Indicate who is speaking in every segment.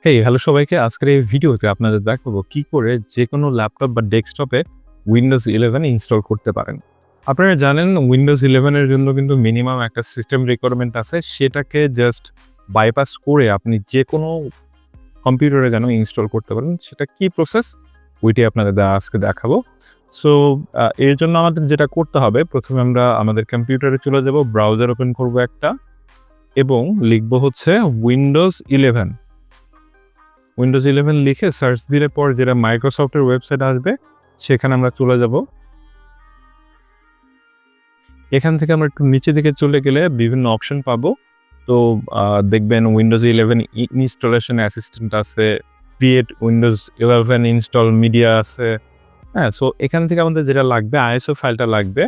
Speaker 1: Hello সবাইকে। আজকের এই ভিডিওতে আপনাদের দেখাবো কি করে যেকোনো ল্যাপটপ বা ডেস্কটপে Windows 11 ইনস্টল করতে পারেন। আপনারা জানেন Windows 11 এর জন্য কিন্তু মিনিমাম একটা সিস্টেম রিকোয়ারমেন্ট আছে। সেটাকে জাস্ট বাইপাস করে আপনি যেকোনো কম্পিউটারে যেন ইনস্টল করতে পারেন। সেটা কি প্রসেস? ওইটাই আপনাদের আজকে দেখাবো। সো এর জন্য আমাদের যেটা করতে হবে, প্রথমে আমরা আমাদের কম্পিউটারে চলে যাব, ব্রাউজার ওপেন করব একটা এবং লিখব হচ্ছে Windows 11 লিখে সার্চ দিলে পর যেটা মাইক্রোসফটের ওয়েবসাইট আসবে সেখানে আমরা চলে যাব। এখান থেকে আমরা একটু নিচে দিকে চলে গেলে বিভিন্ন অপশন পাবো। তো দেখবেন Windows 11 ইনস্টলেশন অ্যাসিস্ট্যান্ট আছে, ক্রিয়েট Windows 11 ইনস্টল মিডিয়া আছে। সো এখান থেকে আমাদের যেটা লাগবে ISO ফাইলটা লাগবে।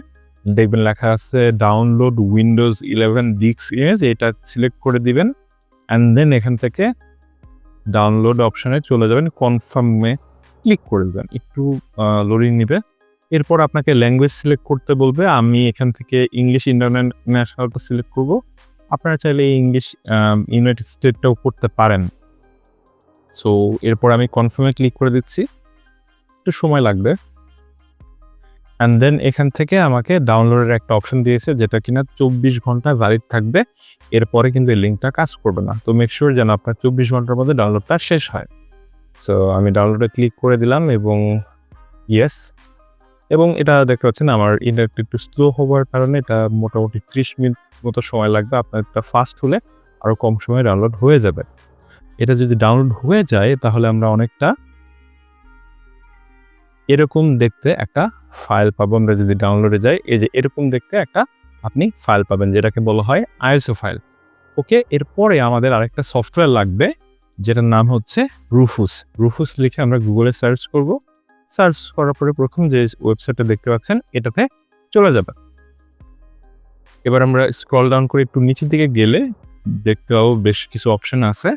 Speaker 1: দেখবেন লেখা আছে ডাউনলোড Windows 11 ডিস্ক ইমেজ, এটা সিলেক্ট করে দিবেন অ্যান্ড দেন এখান থেকে ডাউনলোড অপশনে চলে যাবেন, কনফার্মে ক্লিক করে দেবেন। একটু লোডিং নিবে। এরপর আপনাকে ল্যাঙ্গুয়েজ সিলেক্ট করতে বলবে। আমি এখান থেকে ইংলিশ ইন্টারন্যাশনালটা সিলেক্ট করব। আপনারা চাইলে ইংলিশ ইউনাইটেড স্টেটটাও করতে পারেন। সো এরপর আমি কনফার্মে ক্লিক করে দিচ্ছি, একটু সময় লাগবে। অ্যান্ড দেন এখান থেকে আমাকে ডাউনলোডের একটা অপশন দিয়েছে যেটা কিনা 24 ঘন্টা ভ্যালিড থাকবে। এরপরে কিন্তু এই লিঙ্কটা কাজ করবে না। তো মেক শিওর যেন আপনার 24 ঘন্টার মধ্যে ডাউনলোডটা শেষ হয়। সো আমি ডাউনলোডে ক্লিক করে দিলাম এবং ইয়েস, এবং এটা দেখতে পাচ্ছেন আমার ইন্টারনেট একটু স্লো হওয়ার কারণে এটা মোটামুটি 30 মিনিট মতো সময় লাগবে। আপনার একটা ফাস্ট হলে আরও কম সময়ে ডাউনলোড হয়ে যাবে। এটা যদি ডাউনলোড হয়ে যায় তাহলে আমরা অনেকটা এরকম দেখতে একটা ফাইল পাবো। আমরা যদি ডাউনলোডে যাই, এই যে এরকম দেখতে একটা আপনি ফাইল পাবেন যেটাকে বলা হয় ISO ফাইল। ওকে, এরপরে আমাদের আরেকটা সফটওয়্যার লাগবে যেটার নাম হচ্ছে রুফুস লিখে আমরা গুগলে সার্চ করব। সার্চ করার পরে প্রথম যে ওয়েবসাইটটা দেখতে পাচ্ছেন এটাতে চলে যাবে। এবার আমরা স্ক্রল ডাউন করে একটু নিচের দিকে গেলে দেখতে পাবো বেশ কিছু অপশন আছে।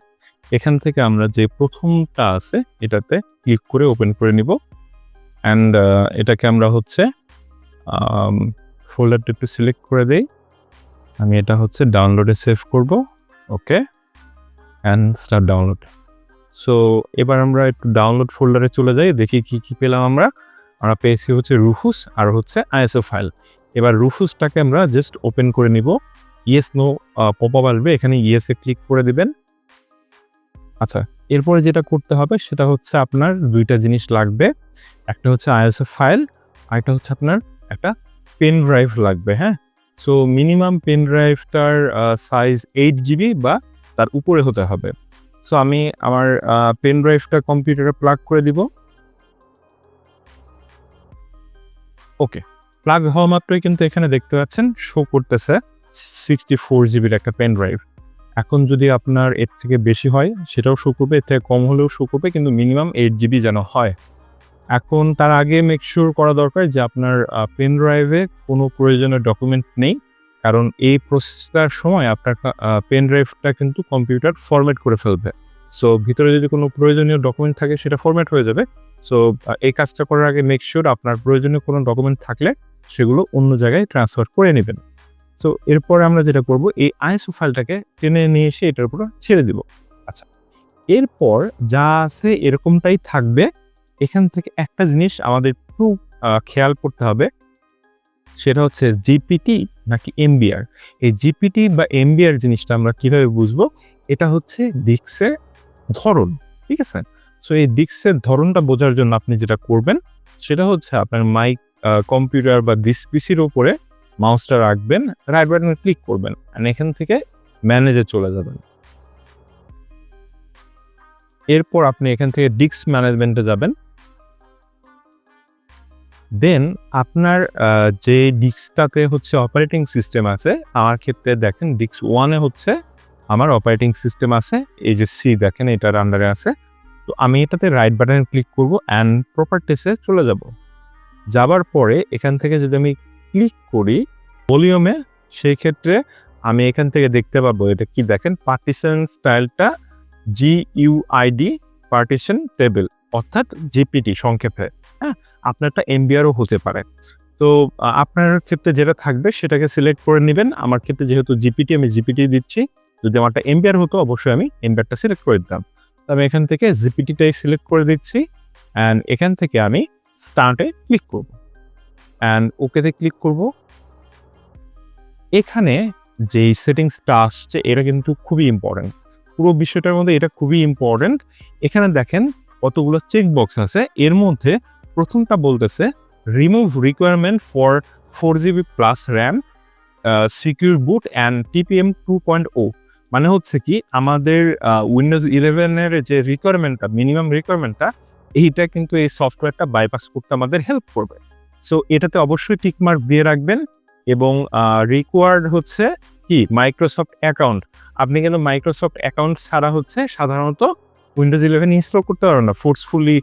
Speaker 1: এখান থেকে আমরা যে প্রথমটা আছে এটাতে ক্লিক করে ওপেন করে নিব অ্যান্ড এটাকে আমরা হচ্ছে ফোল্ডারটা একটু সিলেক্ট করে দেই। আমি এটা হচ্ছে ডাউনলোডে সেভ করব। ওকে, অ্যান্ড স্টার্ট ডাউনলোড। সো এবার আমরা একটু ডাউনলোড ফোল্ডারে চলে যাই, দেখি কি পেলাম। আমরা পেয়েছি হচ্ছে রুফুস আর হচ্ছে ISO ফাইল। এবার রুফুসটাকে আমরা জাস্ট ওপেন করে নিব। ইয়েস নো পপআপ আসবে, এখানে ইয়েসে ক্লিক করে দিবেন। আচ্ছা, এরপরে যেটা করতে হবে সেটা হচ্ছে আপনার দুইটা জিনিস লাগবে। একটা হচ্ছে ISO ফাইল, আর একটা হচ্ছে আপনার একটা পেন ড্রাইভ লাগবে। সো মিনিমাম পেন ড্রাইভটার সাইজ 8 GB বা তার উপরে হতে হবে। সো আমি আমার পেন ড্রাইভটা কম্পিউটারে প্লাগ করে দিব। ওকে, প্লাগ হওয়া মাত্রই কিন্তু এখানে দেখতে পাচ্ছেন শো করতেছে 64 GB একটা পেন ড্রাইভ। এখন যদি আপনার এর থেকে বেশি হয় সেটাও শো করবে, এর থেকে কম হলেও শো করবে, কিন্তু মিনিমাম 8 GB যেন হয়। এখন তার আগে মেক শিওর করা দরকার যে আপনার পেন ড্রাইভে কোনো প্রয়োজনীয় ডকুমেন্ট নেই, কারণ এই প্রসেসটার সময় আপনার পেন ড্রাইভটা কিন্তু কম্পিউটার ফরম্যাট করে ফেলবে। সো ভিতরে যদি কোনো প্রয়োজনীয় ডকুমেন্ট থাকে সেটা ফরম্যাট হয়ে যাবে। সো এই কাজটা করার আগে মেক শিওর আপনার প্রয়োজনীয় কোনো ডকুমেন্ট থাকলে সেগুলো অন্য জায়গায় ট্রান্সফার করে নেবেন। সো এরপরে আমরা যেটা করব, এই ISO ফাইলটাকে টেনে নিয়ে এসে এটার উপর ছেড়ে দিব। আচ্ছা, এরপর যা আছে এরকমটাই থাকবে। এখান থেকে একটা জিনিস আমাদের একটু খেয়াল করতে হবে, সেটা হচ্ছে জিপিটি নাকি এমবিআর। এই জিপিটি বা এমবিআর জিনিসটা আমরা কিভাবে বুঝবো? এটা হচ্ছে ডিস্কের ধরন, ঠিক আছে? সো এই ডিস্কের ধরনটা বোঝার জন্য আপনি যেটা করবেন সেটা হচ্ছে আপনার কম্পিউটার বা পিসির উপরে মাউসটা রাখবেন, রাইট বাটনে ক্লিক করবেন আর এখান থেকে ম্যানেজে চলে যাবেন। এরপর আপনি এখান থেকে ডিস্ক ম্যানেজমেন্টে যাবেন। দেন আপনার যে ডিস্কটাতে হচ্ছে অপারেটিং সিস্টেম আছে, আমার ক্ষেত্রে দেখেন ডিস্ক 1-এ হচ্ছে আমার অপারেটিং সিস্টেম আছে, এই যে সি দেখেন এটার আন্ডারে আছে। তো আমি এটাতে রাইট বাটনে ক্লিক করব অ্যান্ড প্রপার্টিসে চলে যাব। যাবার পরে এখান থেকে যদি আমি ক্লিক করি ভলিউমে, সেই ক্ষেত্রে আমি এখান থেকে দেখতে পাবো এটা কি দেখেন, পার্টিশন স্টাইলটা GUID পার্টিশন টেবিল, অর্থাৎ জিপিটি সংক্ষেপে। আপনারটা এমবিআরও হতে পারে। তো আপনার ক্ষেত্রে যেটা থাকবে সেটাকে সিলেক্ট করে নেবেন। আমার ক্ষেত্রে যেহেতু জিপিটি, আমি জিপিটি দিচ্ছি। যদি আমারটা এমবিআর হতো অবশ্যই আমি এমবিআরটা সিলেক্ট করে দিতাম। আমি এখান থেকে জিপিটিটাই সিলেক্ট করে দিচ্ছি অ্যান্ড এখান থেকে আমি স্টার্টে ক্লিক করব অ্যান্ড ওকেতে ক্লিক করব। এখানে যেই সেটিংসটা আসছে এটা কিন্তু খুবই ইম্পর্টেন্ট, পুরো বিষয়টার মধ্যে এটা খুবই ইম্পর্টেন্ট। এখানে দেখেন কতগুলো চেক বক্স আছে, এর মধ্যে প্রথমটা বলতেছে remove requirement for 4GB plus RAM secure boot and TPM 2.0। মানে হচ্ছে কি আমাদের উইন্ডোজ 11-এর যে রিকোয়ারমেন্টটা, মিনিমাম রিকোয়ারমেন্টটা, এইটা কিন্তু এই সফটওয়্যারটা বাইপাস করতে আমাদের হেল্প করবে। সো এটাতে অবশ্যই টিকমার্ক দিয়ে রাখবেন। এবং রিকোয়ার্ড হচ্ছে কি মাইক্রোসফট অ্যাকাউন্ট। আপনি কিন্তু মাইক্রোসফট অ্যাকাউন্ট ছাড়া হচ্ছে সাধারণত উইন্ডোজ 11 ইনস্টল করতে পারবেন না। ফোর্সফুলি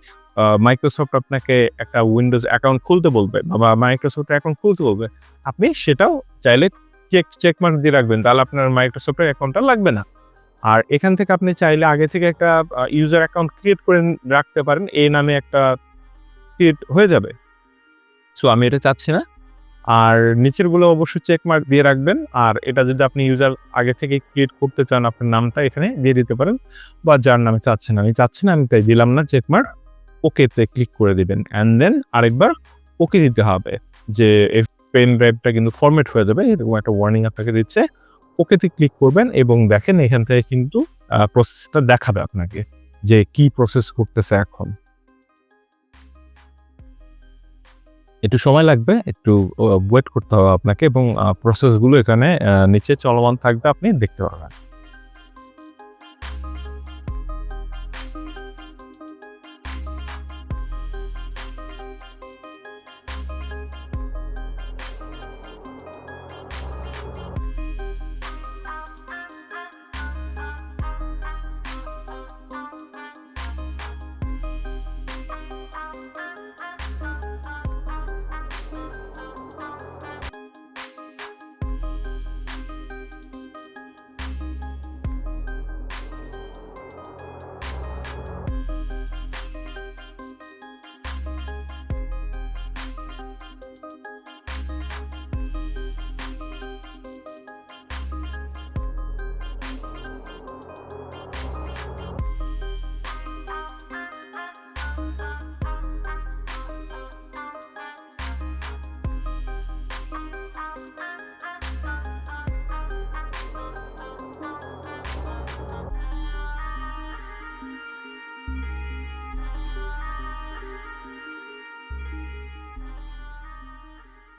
Speaker 1: মাইক্রোসফট আপনাকে একটা উইন্ডোজ অ্যাকাউন্ট খুলতে বলবে বা মাইক্রোসফট অ্যাকাউন্ট খুলতে বলবে, আপনি সেটাও চাইলে চেকমার্ক দিয়ে রাখবেন, তাহলে আপনার মাইক্রোসফটের অ্যাকাউন্টটা লাগবে না। আর এখান থেকে আপনি চাইলে আগে থেকে একটা ইউজার অ্যাকাউন্ট ক্রিয়েট করে রাখতে পারেন, এই নামে একটা ক্রিয়েট হয়ে যাবে। সো আমি এটা চাচ্ছি না। আর নিচেরগুলো অবশ্যই চেকমার্ক দিয়ে রাখবেন। আর এটা যদি আপনি ইউজার আগে থেকে ক্রিয়েট করতে চান, আপনার নামটা এখানে দিয়ে দিতে পারেন, বা যার নামে চাচ্ছেন, আমি চাচ্ছি না, আমি তাই দিলাম না চেকমার্ক। ওকেতে ক্লিক করে দিবেন অ্যান্ড দেন আরেকবার ওকে দিতে হবে, যে পেন ড্রাইভটা কিন্তু ফরম্যাট হয়ে যাবে, এরকম একটা ওয়ার্নিং আপনাকে দিচ্ছে। ওকেতে ক্লিক করবেন এবং দেখেন এখান থেকে কিন্তু প্রসেসটা দেখাবে আপনাকে যে কি প্রসেস করতেছে। এখন একটু সময় লাগবে, একটু ওয়েট করতে হবে আপনাকে, এবং প্রসেসগুলো এখানে নিচে চলমান থাকবে, আপনি দেখতে পারবেন।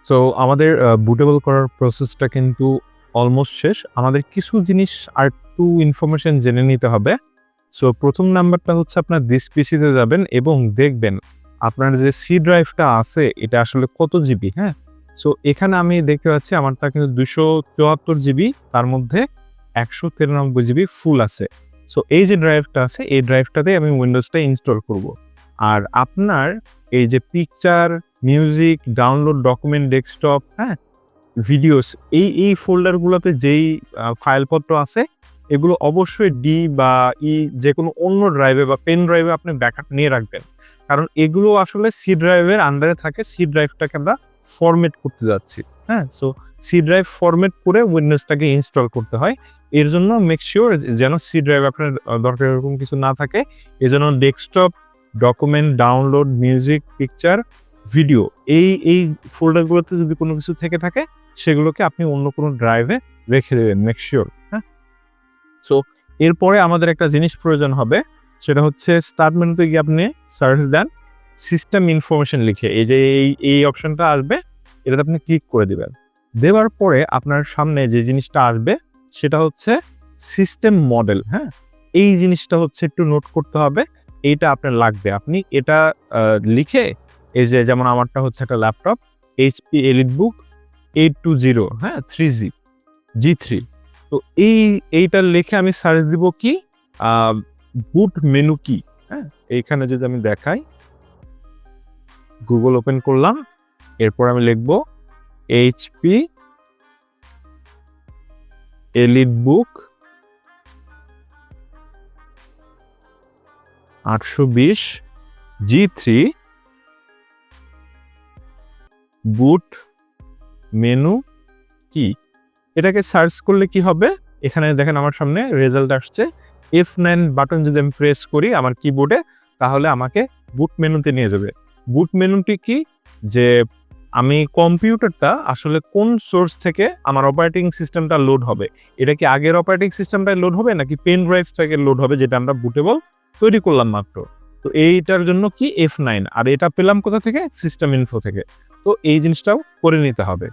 Speaker 1: সো আমাদের বুটেবল করার প্রসেসটা কিন্তু অলমোস্ট শেষ। আমাদের কিছু জিনিস আর একটু ইনফরমেশন জেনে নিতে হবে। সো প্রথম নাম্বারটা হচ্ছে আপনার দিস পিসিতে যাবেন এবং দেখবেন আপনার যে সি ড্রাইভটা আছে এটা আসলে কত জিবি। হ্যাঁ, সো এখানে আমি দেখতে পাচ্ছি আমারটা কিন্তু 274 জিবি, তার মধ্যে 193 জিবি ফুল আছে। সো এই যে ড্রাইভটা আছে এই ড্রাইভটাতে আমি উইন্ডোজটা ইনস্টল করব। আর আপনার এই যে picture, music, download, document, desktop, হ্যাঁ, ভিডিওস, এই ফোল্ডারগুলোতে যেই ফাইলপত্র আছে এগুলো অবশ্যই ডি বা ই যে কোনো অন্য ড্রাইভে বা পেন ড্রাইভে আপনি ব্যাকআপ নিয়ে রাখবেন, কারণ এগুলো আসলে সি ড্রাইভের আন্ডারে থাকে। সি ড্রাইভটাকে আমরা ফরম্যাট করতে যাচ্ছি। হ্যাঁ, সো সি ড্রাইভ ফরম্যাট করে উইন্ডোজটাকে ইনস্টল করতে হয়। এর জন্য মেক শিওর যেন সি ড্রাইভ আপনার দরকার এরকম কিছু না থাকে। এজন্য desktop, document, download, music, picture, video, এই ফোল্ডারগুলোতে যদি কোনো কিছু থেকে থাকে সেগুলোকে আপনি অন্য কোনো ড্রাইভে রেখে দেবেন, মেক শিওর। হ্যাঁ, সো এরপরে আমাদের একটা জিনিস প্রয়োজন হবে, সেটা হচ্ছে স্টার্ট মেনুতে গিয়ে আপনি সার্চ দেন সিস্টেম ইনফরমেশন লিখে, এই যে এই অপশনটা আসবে, এটাতে আপনি ক্লিক করে দিবেন। দেওয়ার পরে আপনার সামনে যে জিনিসটা আসবে সেটা হচ্ছে সিস্টেম মডেল। হ্যাঁ, এই জিনিসটা হচ্ছে একটু নোট করতে হবে, এইটা আপনার লাগবে। আপনি এটা লিখে, এই যে যেমন আমারটা হচ্ছে একটা ল্যাপটপ HP EliteBook 820, হ্যাঁ, 3G G3। তো এইটা লিখে আমি সার্চ দিব কি বুট মেনু কি। হ্যাঁ, এইখানে যদি আমি দেখাই, গুগল ওপেন করলাম, এরপর আমি লিখব HP EliteBook 820 G3 বুট মেনু কি। এটাকে সার্চ করলে কি হবে, এখানে দেখেন আমার সামনে রেজাল্ট আসছে F9 বাটন যদি আমি প্রেস করি আমার কিবোর্ডে, তাহলে আমাকে বুট মেনুতে নিয়ে যাবে। বুট মেনুটি কি, যে আমি কম্পিউটারটা আসলে কোন সোর্স থেকে আমার অপারেটিং সিস্টেমটা লোড হবে, এটা কি আগের অপারেটিং সিস্টেমটাই লোড হবে নাকি পেন ড্রাইভ থেকে লোড হবে, যেটা আমরা বুটেবল তৈরি করলাম মাত্র। তো এইটার জন্য কি F9, আর এটা পেলাম কোথা থেকে, সিস্টেম ইনফো থেকে। তো এই জিনিসটাও করে নিতে হবে।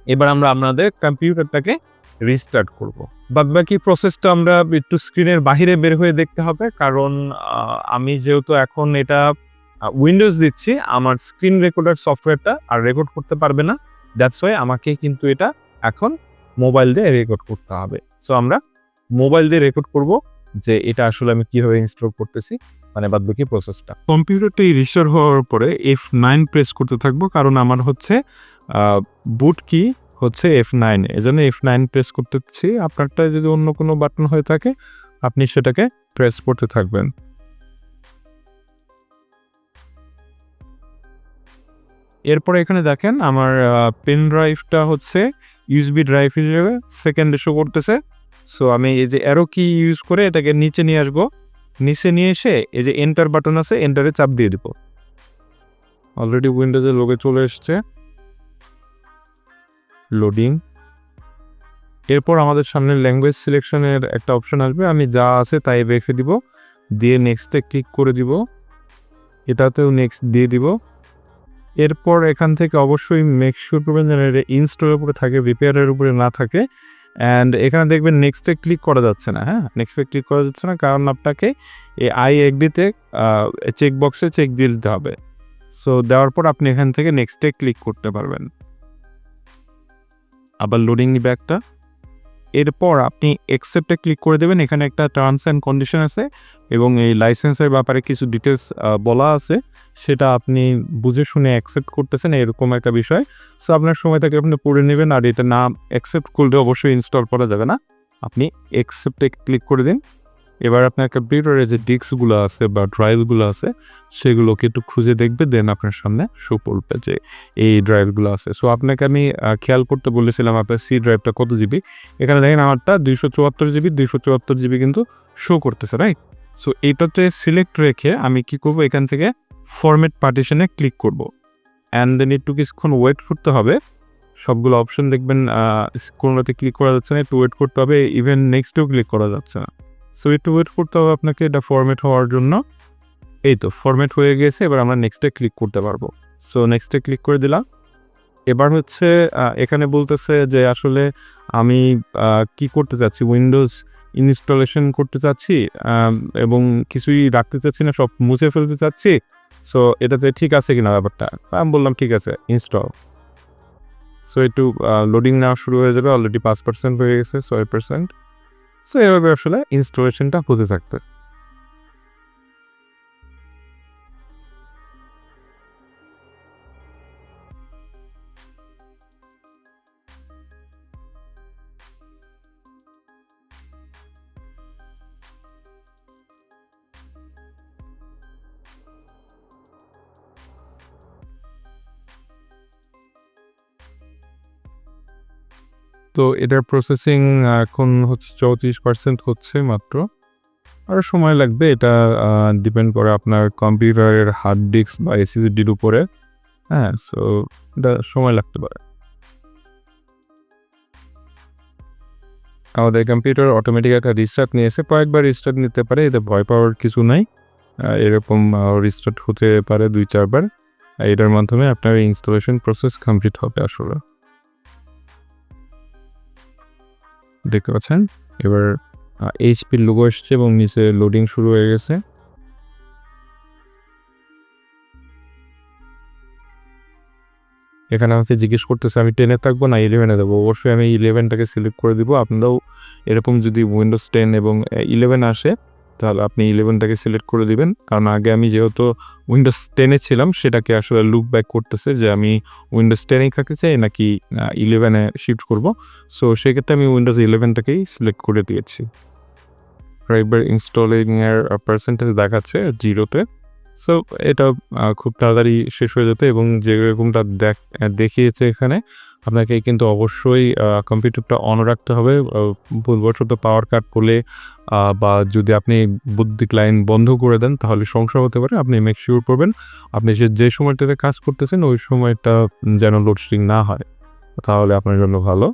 Speaker 1: এবার আমরা আপনাদের কম্পিউটারটাকে রিস্টার্ট করব। বাদবাকি প্রসেসটা আমরা একটু স্ক্রিনের বাহিরে বের হয়ে দেখতে হবে, কারণ আমি যেহেতু এখন এটা উইন্ডোজ দিচ্ছি, আমার স্ক্রিন রেকর্ডার সফটওয়্যারটা আর রেকর্ড করতে পারবে না। দ্যাটস ওয়াই আমাকে কিন্তু এটা এখন মোবাইল দিয়ে রেকর্ড করতে হবে। সো আমরা মোবাইল দিয়ে রেকর্ড করব যে এটা আসলে আমি কিভাবে ইনস্টল করতেছি, মানে বাদবাকি প্রসেসটা। কম্পিউটারটি রিস্টার্ট হওয়ার পরে F9 প্রেস করতে থাকবো, কারণ আমার হচ্ছে বুট কি হচ্ছে F9, এজন্য F9 প্রেস করতেছি। আপনারটা যদি অন্য কোনো বাটন হয়ে থাকে আপনি সেটাকে প্রেস করতে থাকবেন। এরপরে এখানে দেখেন আমার পেন ড্রাইভটা হচ্ছে ইউএসবি ড্রাইভ হিসেবে সেকেন্ডে শো করতেছে। সো আমি এই যে অ্যারো কি ইউজ করে এটাকে নিচে নিয়ে আসবো, নিচে নিয়ে এসে এই যে এন্টার বাটন আছে, এন্টারে চাপ দিয়ে দিব। অলরেডি উইন্ডোজের লোগো চলে এসছে, লোডিং। এরপর আমাদের সামনে ল্যাঙ্গুয়েজ সিলেকশনের একটা অপশন আসবে, আমি যা আছে তাই রেখে দিব, দিয়ে নেক্সটে ক্লিক করে দিব, এটাতেও নেক্সট দিয়ে দিব। এরপর এখান থেকে অবশ্যই মেক শিওর করবেন যেন এটা ইনস্টলের উপরে থাকে, রিপেয়ারের উপরে না থাকে। অ্যান্ড এখানে দেখবেন নেক্সটে ক্লিক করা যাচ্ছে না। হ্যাঁ, নেক্সটে ক্লিক করা যাচ্ছে না কারণ আপনাকে এই আই এগ্রিতে চেকবক্সে চেক দিয়ে দিতে হবে। সো দেওয়ার পর আপনি এখান থেকে নেক্সটে ক্লিক করতে পারবেন। আবার লোডিং নিবে একটা। এরপর আপনি অ্যাকসেপ্টে ক্লিক করে দেবেন। এখানে একটা টার্মস অ্যান্ড কন্ডিশন আছে এবং এই লাইসেন্সের ব্যাপারে কিছু ডিটেলস বলা আছে, সেটা আপনি বুঝে শুনে অ্যাকসেপ্ট করতেছেন এরকম একটা বিষয়। সো আপনার সময় থাকে আপনি পড়ে নেবেন, আর এটা না অ্যাকসেপ্ট করলে অবশ্যই ইনস্টল করা যাবে না। আপনি অ্যাকসেপ্টে ক্লিক করে দিন। এবার আপনার কম্পিউটারে যে ডিস্কগুলো আছে বা ড্রাইভগুলো আছে সেগুলোকে একটু খুঁজে দেখবে, দেন আপনার সামনে শো করবে যে এই ড্রাইভগুলো আছে। সো আপনাকে আমি খেয়াল করতে বলেছিলাম আপনার সি ড্রাইভটা কত জিবি। এখানে দেখেন আমারটা 274 জিবি, 274 জিবি কিন্তু শো করতেছে, রাইট? সো এইটাতে সিলেক্ট রেখে আমি কি করব, এখান থেকে ফরম্যাট পার্টিশনে ক্লিক করব, অ্যান্ড দেন একটু কিছুক্ষণ ওয়েট করতে হবে। সবগুলো অপশন দেখবেন কোনোটাতে ক্লিক করা যাচ্ছে না, একটু ওয়েট করতে হবে। ইভেন নেক্সটেও ক্লিক করা যাচ্ছে না। সো একটু ওয়েট করতে হবে আপনাকে এটা ফরম্যাট হওয়ার জন্য। এই তো ফরম্যাট হয়ে গেছে, এবার আমরা নেক্সটে ক্লিক করতে পারবো। সো নেক্সটে ক্লিক করে দিলাম। এবার হচ্ছে এখানে বলতেছে যে আসলে আমি কি করতে চাচ্ছি, উইন্ডোজ ইনস্টলেশন করতে চাচ্ছি এবং কিছুই রাখতে চাচ্ছি না, সব মুছে ফেলতে চাচ্ছি। সো এটাতে ঠিক আছে কিনা ব্যাপারটা, আমি বললাম ঠিক আছে, ইনস্টল। সো একটু লোডিং নেওয়া শুরু হয়ে যাবে, অলরেডি 5% হয়ে গেছে, 6%। সো এভাবে আসলে ইনস্টলেশনটা হতে থাকবে। তো এটার প্রসেসিং এখন হচ্ছে 34% হচ্ছে মাত্র, আরও সময় লাগবে। এটা ডিপেন্ড করে আপনার কম্পিউটারের হার্ড ডিস্ক বা এসএসডির উপরে। হ্যাঁ, সো এটা সময় লাগতে পারে। আমাদের কম্পিউটার অটোমেটিক একটা রিস্টার্ট নিয়েছে, কয়েকবার রিস্টার্ট নিতে পারে, এতে ভয় পাওয়ার কিছু নাই। এরকম রিস্টার্ট হতে পারে 2-4 বার। এটার মাধ্যমে আপনার ইনস্টলেশন প্রসেস কমপ্লিট হবে আসলে। দেখতে পাচ্ছেন এবার এইচপির লোগো এসছে এবং নিচে লোডিং শুরু হয়ে গেছে। এখানে আমাকে জিজ্ঞেস করতেছে আমি 10-এ থাকবো না 11-এ দেবো। অবশ্যই আমি 11টাকে সিলেক্ট করে দিব। আপনারাও এরকম যদি উইন্ডোজ 10 এবং 11 আসে তাহলে আপনি 11টাকে সিলেক্ট করে দিবেন, কারণ আগে আমি যেহেতু উইন্ডোজ 10-এ ছিলাম সেটাকে আসলে লুপ ব্যাক করতেছে যে আমি উইন্ডোজ 10-এই থাকতে চাই নাকি 11-এ শিফট করব। সো সেক্ষেত্রে আমি উইন্ডোজ 11টাকেই সিলেক্ট করে দিয়েছি। একবার ইনস্টলিংয়ের পার্সেন্টেজ দেখাচ্ছে 0-তে। সো এটা খুব তাড়াতাড়ি শেষ হয়ে যেত এবং যেরকমটা দেখিয়েছে এখানে আপনাকে কিন্তু অবশ্যই কম্পিউটারটা অন রাখতে হবে। ভুলবশত পাওয়ার কাট করলে বা যদি আপনি বৈদ্যুতিক লাইন বন্ধ করে দেন তাহলে সমস্যা হতে পারে। আপনি মেক শিওর করবেন আপনি যে সময়টাতে কাজ করতেছেন ওই সময়টা যেন লোডশেডিং না হয়, তাহলে আপনার জন্য ভালো।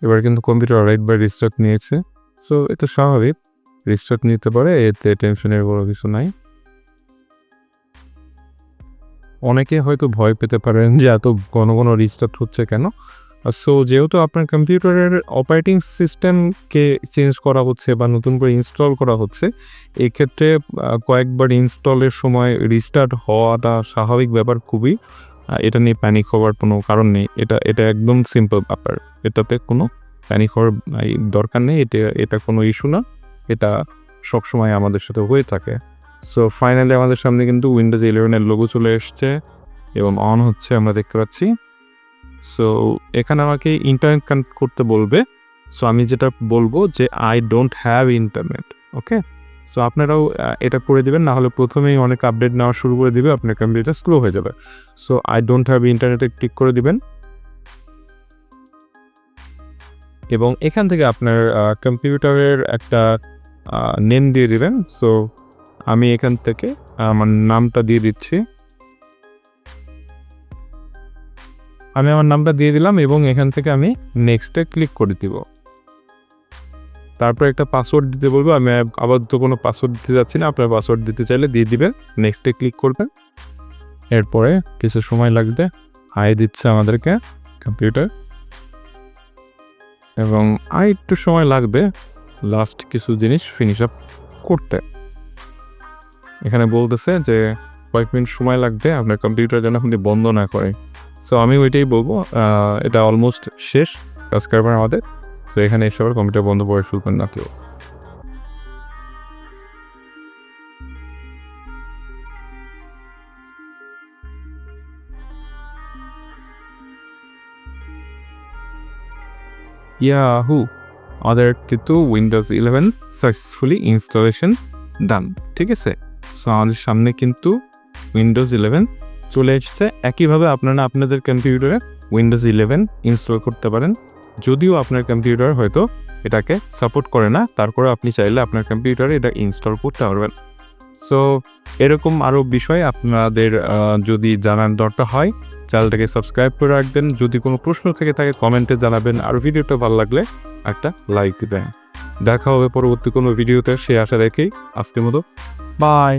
Speaker 1: এবার কিন্তু কম্পিউটার রাইট বাই রিস্টার্ট নিয়েছে, সো এটা স্বাভাবিক, রিস্টার্ট নিতে পারে, এতে টেনশনের বড় কিছু নাই। অনেকে হয়তো ভয় পেতে পারেন যে এত ঘন ঘন রিস্টার্ট হচ্ছে কেন। সো যেহেতু আপনার কম্পিউটারের অপারেটিং সিস্টেমকে চেঞ্জ করা হচ্ছে বা নতুন করে ইনস্টল করা হচ্ছে, এক্ষেত্রে কয়েকবার ইনস্টলের সময় রিস্টার্ট হওয়াটা স্বাভাবিক ব্যাপার খুবই। এটা নিয়ে প্যানিক হওয়ার কোনো কারণ নেই, এটা একদম সিম্পল ব্যাপার, এটাতে কোনো প্যানিক হওয়ার দরকার নেই, এটা কোনো ইস্যু না, এটা সবসময় আমাদের সাথে হয়ে থাকে। সো ফাইনালি আমাদের সামনে কিন্তু উইন্ডোজ 11-এর লোগো চলে এসছে এবং অন হচ্ছে আমরা দেখতে পাচ্ছি। সো এখানে আমাকে ইন্টারনেট কানেক্ট করতে বলবে। সো আমি যেটা বলবো যে I don't have internet, okay. So আপনারাও এটা করে দিবেন, না হলে প্রথমেই অনেক আপডেট নেওয়া শুরু করে দিবে, আপনার কম্পিউটার স্লো হয়ে যাবে। সো আই ডোন্ট হ্যাভ ইন্টারনেটে ক্লিক করে দিবেন এবং এখান থেকে আপনার কম্পিউটারের একটা নেম দিয়ে দিবেন। সো আমি এখান থেকে আমার নামটা দিয়ে দিচ্ছি, আমি আমার নামটা দিয়ে দিলাম এবং এখান থেকে আমি নেক্সটে ক্লিক করে দিব। তারপর একটা পাসওয়ার্ড দিতে বলবো, আমি আপাতত কোনো পাসওয়ার্ড দিতে যাচ্ছি না, আপনার পাসওয়ার্ড দিতে চাইলে দিয়ে দিবেন, নেক্সটে ক্লিক করবেন। এরপরে কিছু সময় লাগবে, হাই দিচ্ছে আমাদেরকে কম্পিউটার এবং একটু সময় লাগবে লাস্ট কিছু জিনিস ফিনিশ আপ করতে। এখানে বলতেছে যে কয়েক মিনিট সময় লাগবে আপনার কম্পিউটার যেন আপনি বন্ধ না করে। সো আমি ওইটাই বলবো, এটা অলমোস্ট শেষ কাজ কারবার আমাদের। সো এখানে এসে আবার কম্পিউটার বন্ধ করে ফেলবেন না কেউ। ইয়াহু, আমাদের কিন্তু উইন্ডোজ 11 সাকসেসফুলি ইনস্টলেশন ডান, ঠিক আছে। সো আমাদের সামনে কিন্তু উইন্ডোজ 11 চলে এসেছে। একইভাবে আপনারা আপনাদের কম্পিউটারে উইন্ডোজ 11 ইনস্টল করতে পারেন, যদিও আপনার কম্পিউটার হয়তো এটাকে সাপোর্ট করে না, তারপরে আপনি চাইলে আপনার কম্পিউটারে এটা ইনস্টল করতে পারবেন। সো এরকম আরও বিষয় আপনাদের যদি জানার দরকার হয় চ্যানেলটাকে সাবস্ক্রাইব করে রাখবেন। যদি কোনো প্রশ্ন থেকে থাকে কমেন্টে জানাবেন, আর ভিডিওটা ভালো লাগলে একটা লাইক দেন। দেখা হবে পরবর্তী কোনো ভিডিওতে, সে আশা রেখেই আজকের মতো বাই।